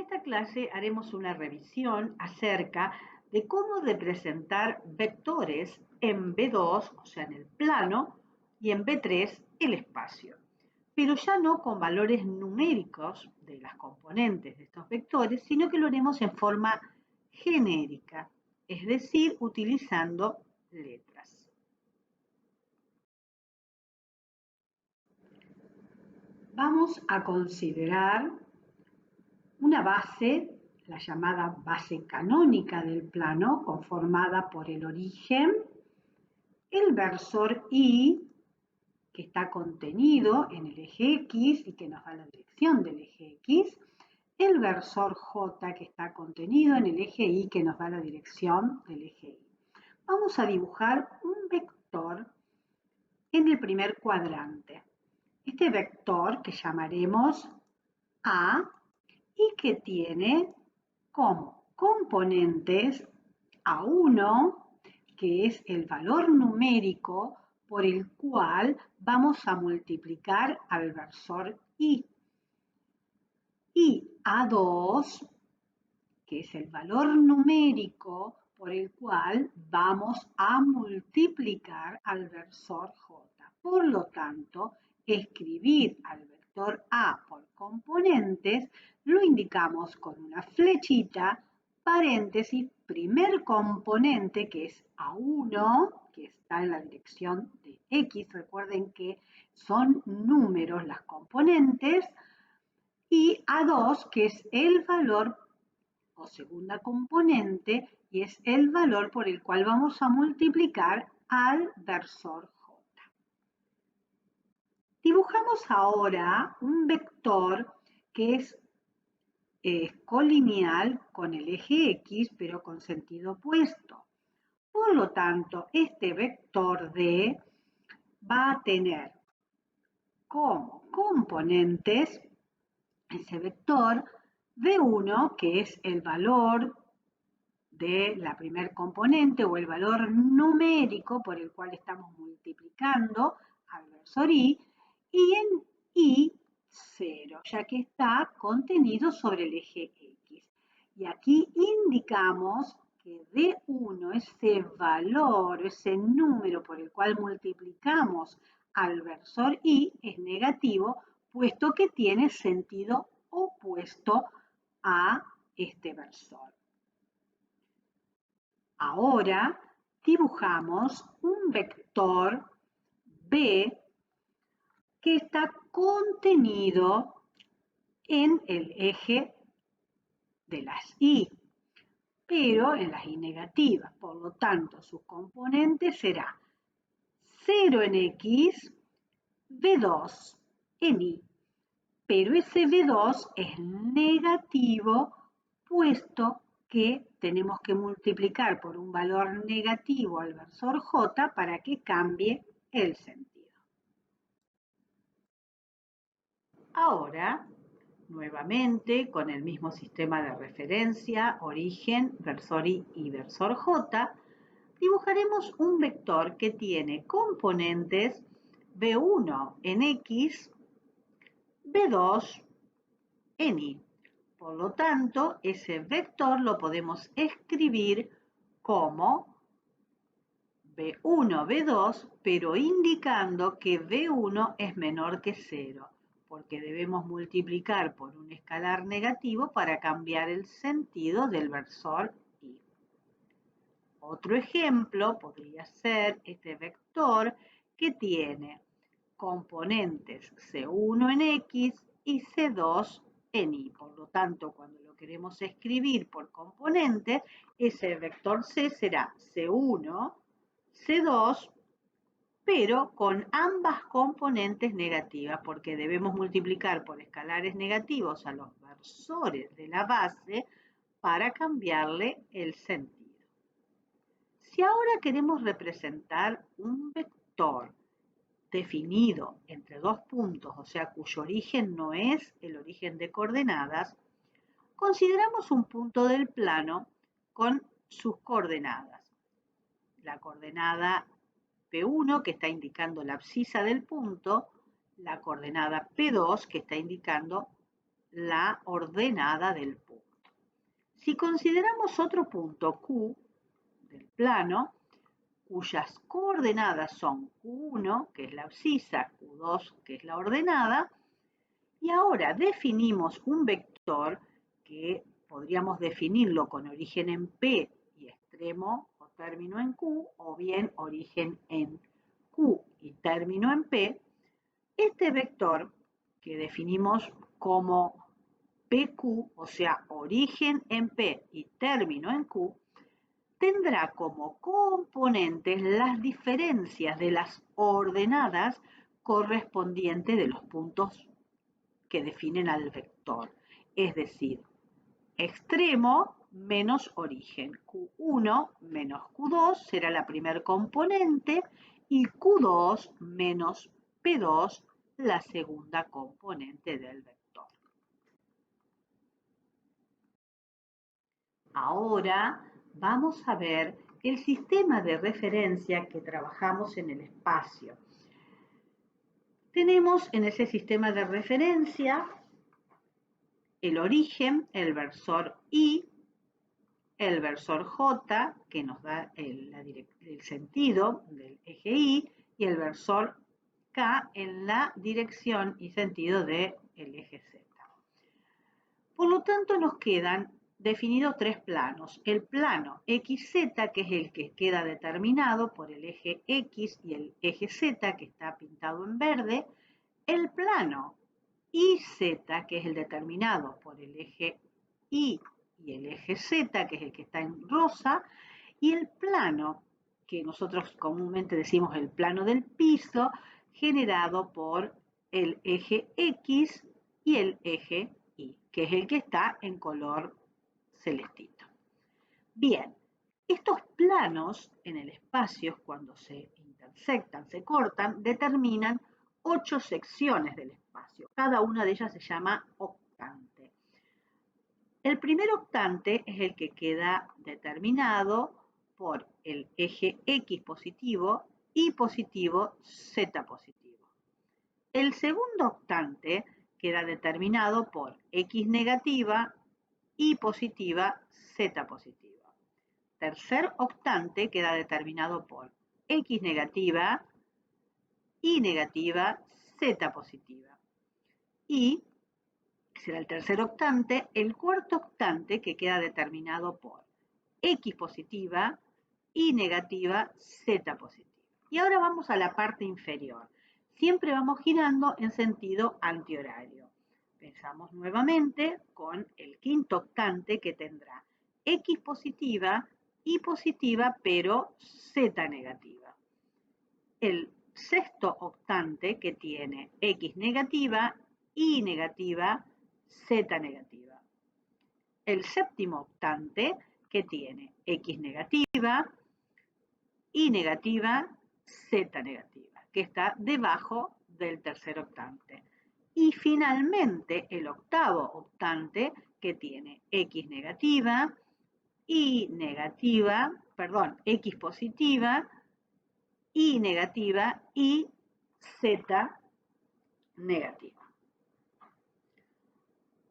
esta clase haremos una revisión acerca de cómo representar vectores en B2, o sea, en el plano, y en B3, el espacio. Pero ya no con valores numéricos de las componentes de estos vectores, sino que lo haremos en forma genérica, es decir, utilizando letras. Vamos a considerar una base, la llamada base canónica del plano, conformada por el origen, el versor Y, que está contenido en el eje X y que nos da la dirección del eje X, el versor J, que está contenido en el eje Y, que nos da la dirección del eje Y. Vamos a dibujar un vector en el primer cuadrante. Este vector que llamaremos A y que tiene como componentes A1, que es el valor numérico por el cual vamos a multiplicar al versor Y, y A2, que es el valor numérico por el cual vamos a multiplicar al versor J. Por lo tanto, escribir al vector A por componentes lo indicamos con una flechita, paréntesis, primer componente, que es A1, que está en la dirección de X. Recuerden que son números las componentes, y A2, que es el valor o segunda componente, y es el valor por el cual vamos a multiplicar al versor J. Dibujamos ahora un vector que es colineal con el eje X, pero con sentido opuesto. Por lo tanto, este vector D va a tener como componentes ese vector V1, que es el valor de la primer componente o el valor numérico por el cual estamos multiplicando al versor Y, y en Y0, ya que está contenido sobre el eje X. Y aquí indicamos que D1, ese valor, ese número por el cual multiplicamos al versor Y, es negativo, puesto que tiene sentido opuesto a este versor. Ahora dibujamos un vector B que está contenido en el eje de las Y, pero en las Y negativas. Por lo tanto, su componente será 0 en X, V2 en Y. Pero ese V2 es negativo, puesto que tenemos que multiplicar por un valor negativo al versor J para que cambie el sentido. Ahora, nuevamente, con el mismo sistema de referencia, origen, versor Y y versor J, dibujaremos un vector que tiene componentes V1 en X, V2 en Y. Por lo tanto, ese vector lo podemos escribir como V1, V2, pero indicando que V1 es menor que 0, porque debemos multiplicar por un escalar negativo para cambiar el sentido del versor Y. Otro ejemplo podría ser este vector que tiene componentes C1 en X y C2 en Y. Por lo tanto, cuando lo queremos escribir por componentes, ese vector C será C1, C2, pero con ambas componentes negativas, porque debemos multiplicar por escalares negativos a los versores de la base para cambiarle el sentido. Si ahora queremos representar un vector definido entre dos puntos, o sea, cuyo origen no es el origen de coordenadas, consideramos un punto del plano con sus coordenadas. La coordenada P1, que está indicando la abscisa del punto, la coordenada P2, que está indicando la ordenada del punto. Si consideramos otro punto Q del plano, cuyas coordenadas son Q1, que es la abscisa, Q2, que es la ordenada, y ahora definimos un vector que podríamos definirlo con origen en P y extremo o término en Q, o bien origen en Q y término en P. Este vector que definimos como PQ, o sea, origen en P y término en Q, tendrá como componentes las diferencias de las ordenadas correspondientes de los puntos que definen al vector, es decir, extremo menos origen. Q1 menos Q2 será la primer componente y Q2 menos P2 la segunda componente del vector. Ahora vamos a ver el sistema de referencia que trabajamos en el espacio. Tenemos en ese sistema de referencia el origen, el versor I, el versor J, que nos da el sentido del eje Y, y el versor K en la dirección y sentido del eje Z. Por lo tanto, nos quedan definidos tres planos. El plano XZ, que es el que queda determinado por el eje X y el eje Z, que está pintado en verde. El plano YZ, que es el determinado por el eje Y y el eje Z, que es el que está en rosa. Y el plano, que nosotros comúnmente decimos el plano del piso, generado por el eje X y el eje Y, que es el que está en color celestito. Bien, estos planos en el espacio, cuando se intersectan, se cortan, determinan 8 secciones del espacio. Cada una de ellas se llama octante. El primer octante es el que queda determinado por el eje X positivo, Y positivo, Z positivo. El segundo octante queda determinado por X negativa, Y positiva, Z positiva. Tercer octante queda determinado por X negativa, Y negativa, Z positiva. Y será el tercer octante, el cuarto octante que queda determinado por X positiva, Y negativa, Z positiva. Y ahora vamos a la parte inferior. Siempre vamos girando en sentido antihorario. Pensamos nuevamente con el quinto octante que tendrá X positiva, Y positiva, pero Z negativa. El sexto octante que tiene X negativa, Y negativa, Z negativa. El séptimo octante que tiene X negativa, Y negativa, Z negativa, que está debajo del tercer octante. Y finalmente el octavo octante que tiene X negativa, Y negativa, perdón, X positiva, Y negativa y Z negativa.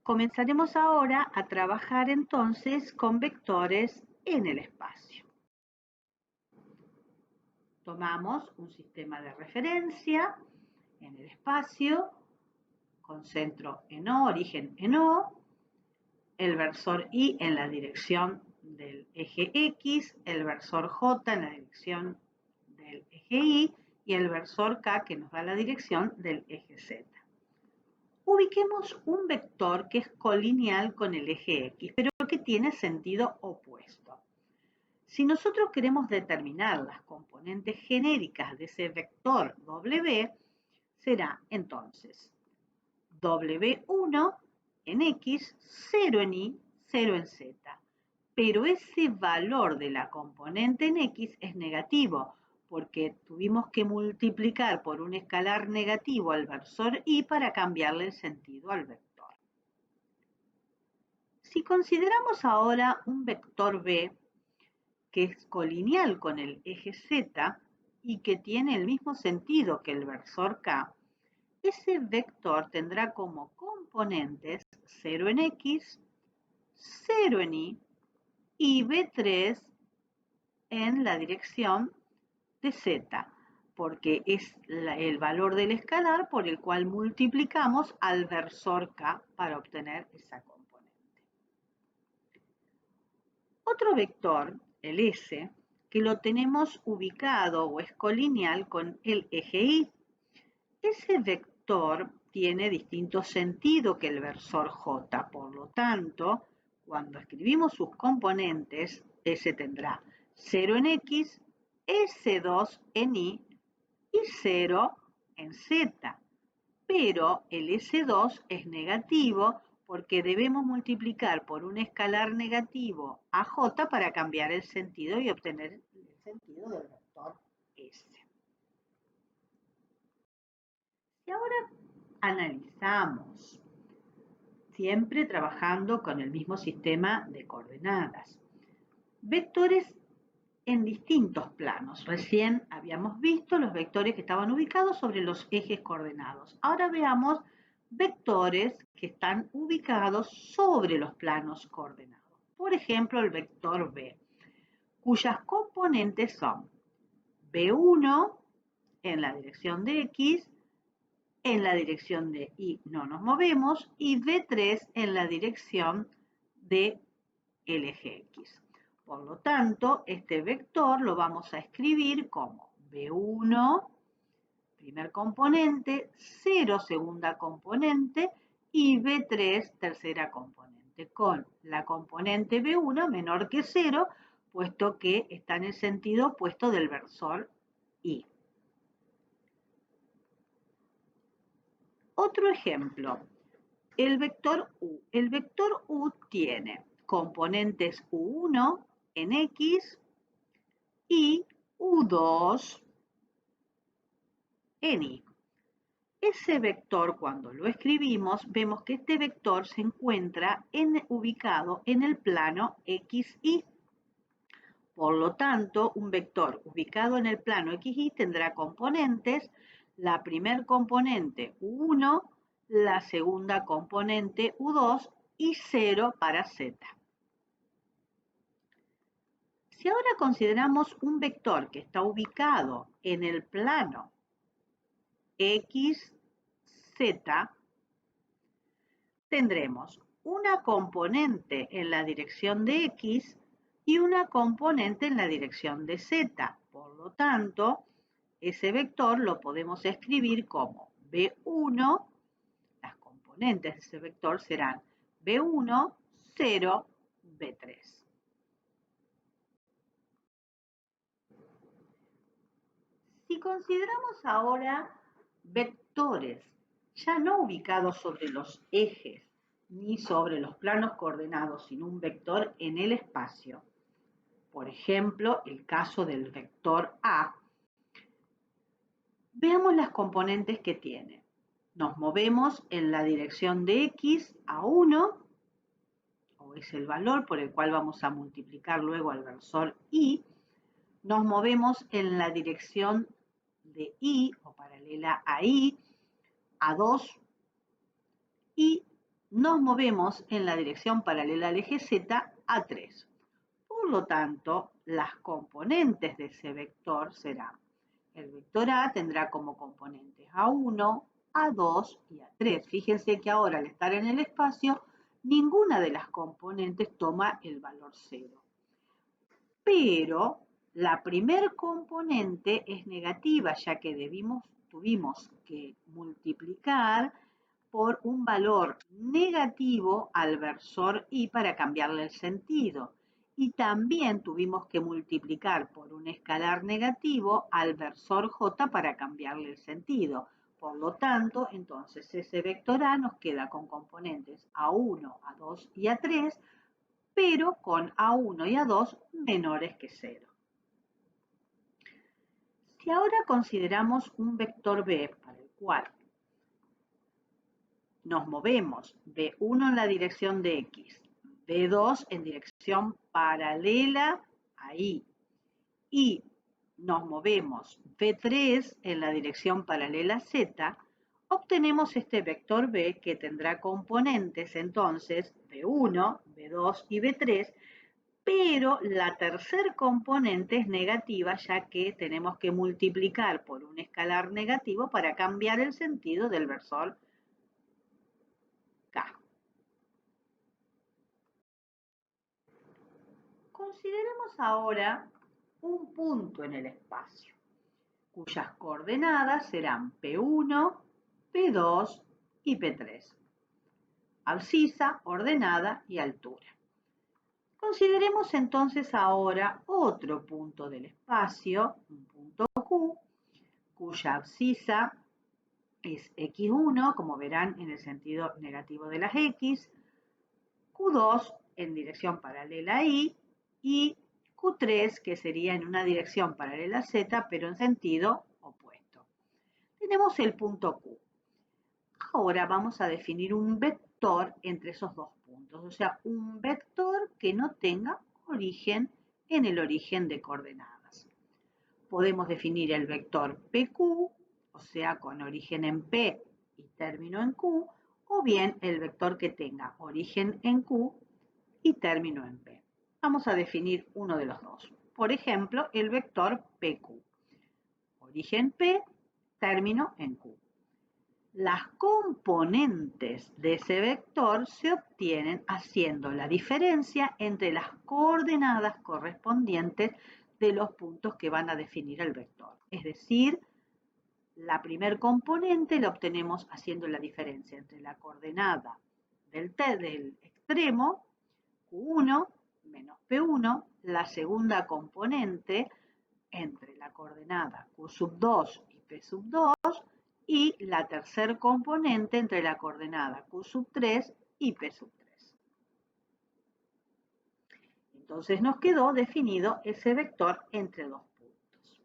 Comenzaremos ahora a trabajar entonces con vectores en el espacio. Tomamos un sistema de referencia en el espacio, con centro en O, origen en O, el versor Y en la dirección del eje X, el versor J en la dirección del eje Y y el versor K que nos da la dirección del eje Z. Ubiquemos un vector que es colineal con el eje X, pero que tiene sentido opuesto. Si nosotros queremos determinar las componentes genéricas de ese vector W, será entonces W1 en X, 0 en Y, 0 en Z. Pero ese valor de la componente en X es negativo, porque tuvimos que multiplicar por un escalar negativo al versor Y para cambiarle el sentido al vector. Si consideramos ahora un vector B que es colineal con el eje Z y que tiene el mismo sentido que el versor K, ese vector tendrá como componentes 0 en X, 0 en y B3 en la dirección de Z, porque es el valor del escalar por el cual multiplicamos al versor K para obtener esa componente. Otro vector, el S, que lo tenemos ubicado o es colineal con el eje Y. Ese vector tiene distinto sentido que el versor J, por lo tanto, cuando escribimos sus componentes, S tendrá 0 en X, S2 en Y y 0 en Z. Pero el S2 es negativo porque debemos multiplicar por un escalar negativo a J para cambiar el sentido y obtener el sentido del vector S. Y ahora analizamos, siempre trabajando con el mismo sistema de coordenadas, vectores en distintos planos. Recién habíamos visto los vectores que estaban ubicados sobre los ejes coordenados. Ahora veamos vectores que están ubicados sobre los planos coordenados. Por ejemplo, el vector B, cuyas componentes son B1 en la dirección de X, en la dirección de Y no nos movemos, y B3 en la dirección de el eje X. Por lo tanto, este vector lo vamos a escribir como B1, primer componente, 0, segunda componente, y B3, tercera componente, con la componente B1 menor que 0, puesto que está en el sentido opuesto del versor Y. Otro ejemplo, el vector U. El vector U tiene componentes U1 en X y U2 en Y. Ese vector, cuando lo escribimos, vemos que este vector se encuentra ubicado en el plano XY. Por lo tanto, un vector ubicado en el plano XY tendrá componentes, la primer componente U1, la segunda componente U2 y 0 para Z. Si ahora consideramos un vector que está ubicado en el plano X, Z, tendremos una componente en la dirección de X y una componente en la dirección de Z. Por lo tanto, ese vector lo podemos escribir como B1, las componentes de ese vector serán B1, 0, B3. Si consideramos ahora vectores ya no ubicados sobre los ejes ni sobre los planos coordenados, sino un vector en el espacio, por ejemplo, el caso del vector A, veamos las componentes que tiene. Nos movemos en la dirección de X a 1, o es el valor por el cual vamos a multiplicar luego al versor Y. Nos movemos en la dirección de Y, o paralela a Y, a 2, y nos movemos en la dirección paralela al eje Z a 3. Por lo tanto, las componentes de ese vector serán, el vector A tendrá como componentes A1, A2 y A3. Fíjense que ahora al estar en el espacio, ninguna de las componentes toma el valor 0. Pero la primer componente es negativa, ya que tuvimos que multiplicar por un valor negativo al versor Y para cambiarle el sentido. Y también tuvimos que multiplicar por un escalar negativo al versor J para cambiarle el sentido. Por lo tanto, entonces ese vector A nos queda con componentes A1, A2 y A3, pero con A1 y A2 menores que 0. Si ahora consideramos un vector B para el cual nos movemos B1 en la dirección de X, B2 en dirección paralela a Y, y nos movemos B3 en la dirección paralela a Z, obtenemos este vector B que tendrá componentes entonces B1, B2 y B3, pero la tercer componente es negativa ya que tenemos que multiplicar por un escalar negativo para cambiar el sentido del versor K. Consideremos ahora un punto en el espacio, cuyas coordenadas serán P1, P2 y P3. Abscisa, ordenada y altura. Consideremos entonces ahora otro punto del espacio, un punto Q, cuya abscisa es X1, como verán en el sentido negativo de las X, Q2 en dirección paralela a Y y Q3 que sería en una dirección paralela a Z pero en sentido opuesto. Tenemos el punto Q. Ahora vamos a definir un vector entre esos dos puntos, o sea, un vector que no tenga origen en el origen de coordenadas. Podemos definir el vector PQ, o sea, con origen en P y término en Q, o bien el vector que tenga origen en Q y término en P. Vamos a definir uno de los dos. Por ejemplo, el vector PQ. Origen P, término en Q. Las componentes de ese vector se obtienen haciendo la diferencia entre las coordenadas correspondientes de los puntos que van a definir el vector. Es decir, la primer componente la obtenemos haciendo la diferencia entre la coordenada del extremo, Q1 menos P1, la segunda componente entre la coordenada Q sub 2 y P sub 2, y la tercer componente entre la coordenada Q sub 3 y P sub 3. Entonces nos quedó definido ese vector entre dos puntos.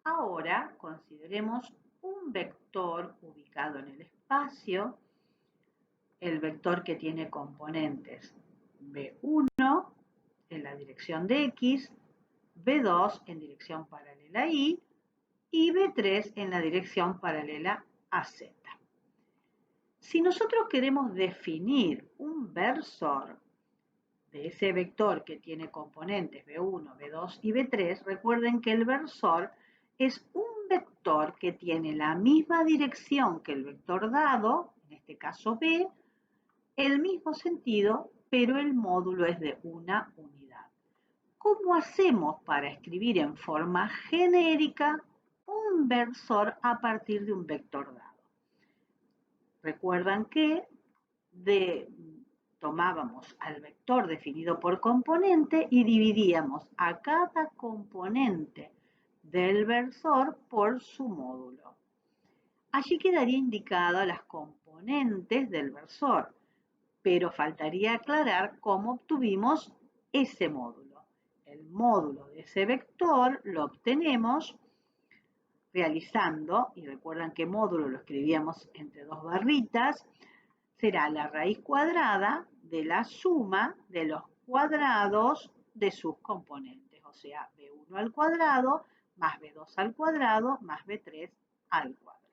Ahora consideremos un vector ubicado en el espacio, el vector que tiene componentes B1 en la dirección de X, B2 en dirección paralela a Y, y B3 en la dirección paralela a Z. Si nosotros queremos definir un versor de ese vector que tiene componentes B1, B2 y B3, recuerden que el versor es un vector que tiene la misma dirección que el vector dado, en este caso B, el mismo sentido, pero el módulo es de una unidad. ¿Cómo hacemos para escribir en forma genérica un versor a partir de un vector dado? Recuerdan que tomábamos al vector definido por componente y dividíamos a cada componente del versor por su módulo. Allí quedaría indicado las componentes del versor, pero faltaría aclarar cómo obtuvimos ese módulo. El módulo de ese vector lo obtenemos realizando, y recuerdan que módulo lo escribíamos entre dos barritas, será la raíz cuadrada de la suma de los cuadrados de sus componentes, o sea, B1 al cuadrado más B2 al cuadrado más B3 al cuadrado.